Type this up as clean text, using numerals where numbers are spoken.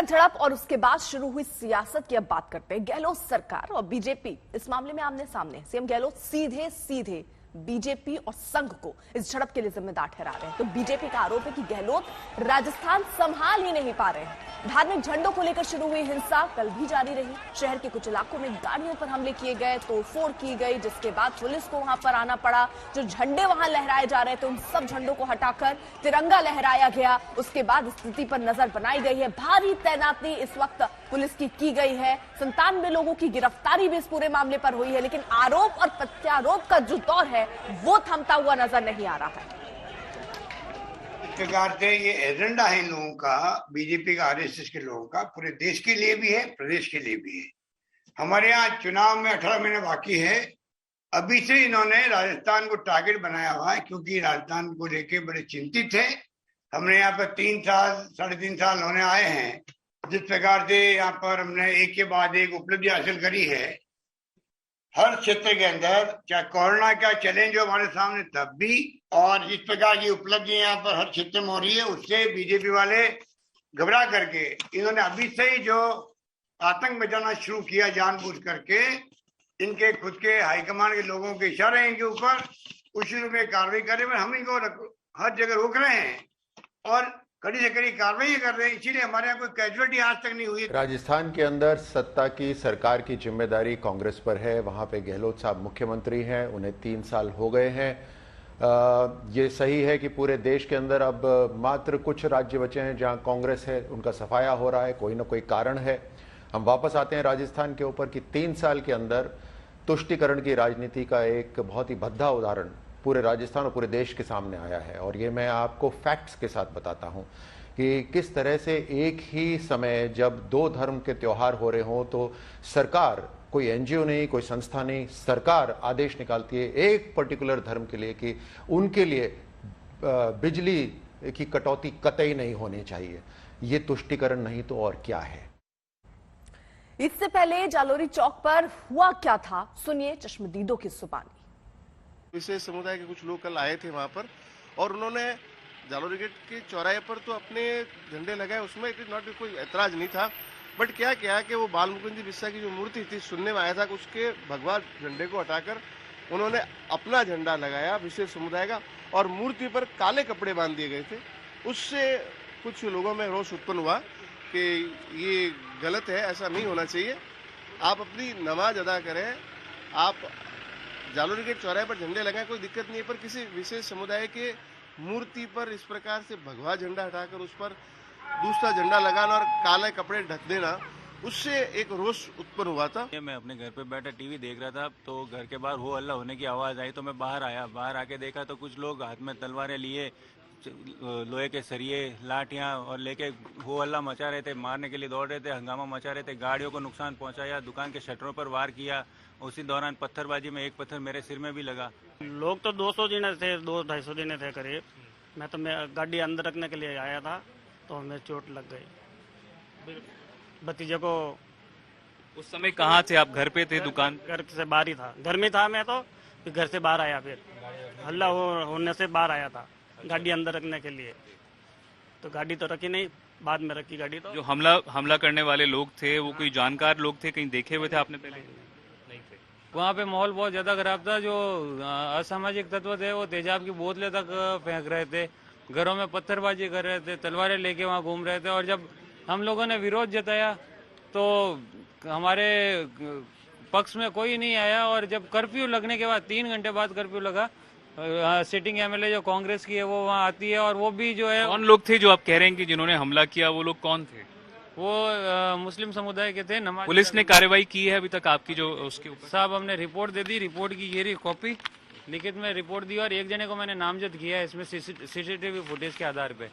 तक झड़प और उसके बाद शुरू हुई सियासत की अब बात करते हैं। गहलोत सरकार और बीजेपी इस मामले में आमने सामने। सीएम गहलोत सीधे सीधे बीजेपी और संघ को इस झड़प के लिए जिम्मेदार ठहरा रहे हैं। तो बीजेपी का आरोप है कि गहलोत राजस्थान संभाल ही नहीं पा रहे हैं। धार्मिक झंडों को लेकर शुरू हुई हिंसा कल भी जारी रही। शहर के कुछ इलाकों में गाड़ियों पर हमले किए गए, तोड़फोड़ की गई, जिसके बाद पुलिस को वहां पर आना पड़ा। जो झंडे वहां लहराए जा रहे थे उन सब झंडों को हटाकर तिरंगा लहराया गया। उसके बाद स्थिति पर नजर बनाई गई है। भारी तैनाती इस वक्त पुलिस की गई है। 97 लोगों की गिरफ्तारी भी इस पूरे मामले पर हुई है। लेकिन आरोप और प्रत्यारोप का जो दौर है वो थमता हुआ नजर नहीं आ रहा है। इस प्रकार से ये एजेंडा है इन लोगों का, बीजेपी का, आरएसएस के लोगों का, पूरे देश के लिए भी है, प्रदेश के लिए भी है। हमारे यहाँ चुनाव में 18 महीने बाकी है। अभी से इन्होंने राजस्थान को टारगेट बनाया हुआ है, क्योंकि राजस्थान को लेके बड़े चिंतित है। हमने यहाँ पर 3 साल 3.5 साल होने आए हैं। जिस प्रकार से यहाँ पर हमने एक के बाद एक उपलब्धि हासिल करी है हर क्षेत्र के अंदर, चाहे कोरोना का चैलेंज हो हमारे सामने तब भी, और जिस प्रकार की उपलब्धियां यहाँ पर हर क्षेत्र में हो रही है, उससे बीजेपी वाले घबरा करके इन्होंने अभी से ही जो आतंक मचाना शुरू किया जानबूझ करके, इनके खुद के हाईकमान के लोगों के इशारे हैं इनके ऊपर, उसी रूप में कार्रवाई करे में हम इनको हर जगह रोक रहे हैं और कड़ी से कड़ी कार्रवाई कर रहे हैं। इसीलिए हमारे यहाँ कोई कैजुअलिटी आज तक नहीं हुई। राजस्थान के अंदर सत्ता की, सरकार की जिम्मेदारी कांग्रेस पर है। वहां पे गहलोत साहब मुख्यमंत्री हैं, उन्हें 3 साल हो गए हैं। ये सही है कि पूरे देश के अंदर अब मात्र कुछ राज्य बचे हैं जहां कांग्रेस है, उनका सफाया हो रहा है, कोई ना कोई कारण है। हम वापस आते हैं राजस्थान के ऊपर कि 3 साल के अंदर तुष्टीकरण की राजनीति का एक बहुत ही भद्दा उदाहरण पूरे राजस्थान और पूरे देश के सामने आया है। और ये मैं आपको फैक्ट्स के साथ बताता हूं कि किस तरह से एक ही समय जब 2 धर्म के त्योहार हो रहे हों तो सरकार, कोई एनजीओ नहीं, कोई संस्था नहीं, सरकार आदेश निकालती है एक पर्टिकुलर धर्म के लिए कि उनके लिए बिजली की कटौती कतई नहीं होनी चाहिए। ये तुष्टीकरण नहीं तो और क्या है। इससे पहले जालोरी चौक पर हुआ क्या था, सुनिए चश्मदीदों की जुबानी। विशेष समुदाय के कुछ लोग कल आए थे वहां पर और उन्होंने जालोरी गेट के चौराहे पर तो अपने झंडे लगाए, उसमें कोई ऐतराज नहीं था। बट क्या किया कि वो बाल मुकुंद जी बिस्सा की जो मूर्ति थी, सुनने में आया था कि उसके भगवा झंडे को हटाकर उन्होंने अपना झंडा लगाया विशेष समुदाय का, और मूर्ति पर काले कपड़े बांध दिए गए थे। उससे कुछ लोगों में रोष उत्पन्न हुआ कि ये गलत है, ऐसा नहीं होना चाहिए। आप अपनी नमाज अदा करें, आप जालोरी गेट चौराहे पर झंडे लगाएं, कोई दिक्कत नहीं है, पर किसी विशेष समुदाय के मूर्ति पर इस प्रकार से भगवा झंडा हटाकर उस पर दूसरा झंडा लगाना और काले कपड़े ढक देना, उससे एक रोष उत्पन्न हुआ था। मैं अपने घर पे बैठा टीवी देख रहा था तो घर के बाहर हो हल्ला होने की आवाज आई, तो मैं बाहर आया। बाहर आके देखा तो कुछ लोग हाथ में तलवारें लिए, लोहे के सरिये, लाठियां और लेके हो हल्ला मचा रहे थे, मारने के लिए दौड़ रहे थे, हंगामा मचा रहे थे, गाड़ियों को नुकसान पहुंचाया, दुकान के शटरों पर वार किया। उसी दौरान पत्थरबाजी में एक पत्थर मेरे सिर में भी लगा। लोग तो 200 जने थे, 200-250 जने थे करीब। मैं गाड़ी अंदर रखने के लिए आया था तो हमें चोट लग गई। भतीजे को। उस समय कहाँ थे आप? घर पे थे? दुकान? घर से बाहर ही था, घर में था मैं तो, फिर घर से बाहर आया, फिर हल्ला होने से बाहर आया था गाड़ी अंदर रखने के लिए। तो गाड़ी तो रखी नहीं, बाद में रखी गाड़ी। तो जो हमला करने वाले लोग थे वो कोई जानकार लोग थे, कहीं देखे हुए थे आपने पहले? नहीं थे। वहाँ पे माहौल बहुत ज्यादा खराब था। जो असामाजिक तत्व थे वो तेजाब की बोतलें तक फेंक रहे थे, घरों में पत्थरबाजी कर रहे थे, तलवारें लेके वहाँ घूम रहे थे। और जब हम लोगों ने विरोध जताया तो हमारे पक्ष में कोई नहीं आया। और जब कर्फ्यू लगने के बाद 3 घंटे बाद कर्फ्यू लगा, सिटिंग एमएलए जो कांग्रेस की है वो वहाँ आती है, और वो भी जो है। कौन लोग थे जो आप कह रहे हैं कि जिन्होंने हमला किया? वो लोग कौन थे? वो मुस्लिम समुदाय के थे। पुलिस ने कार्रवाई की है अभी तक आपकी जो उसके ऊपर? साहब हमने रिपोर्ट दे दी, रिपोर्ट की ये रही कॉपी, लिखित में रिपोर्ट दी, और एक जने को मैंने नामजद किया है इसमें सीसीटीवी फुटेज के आधार पे।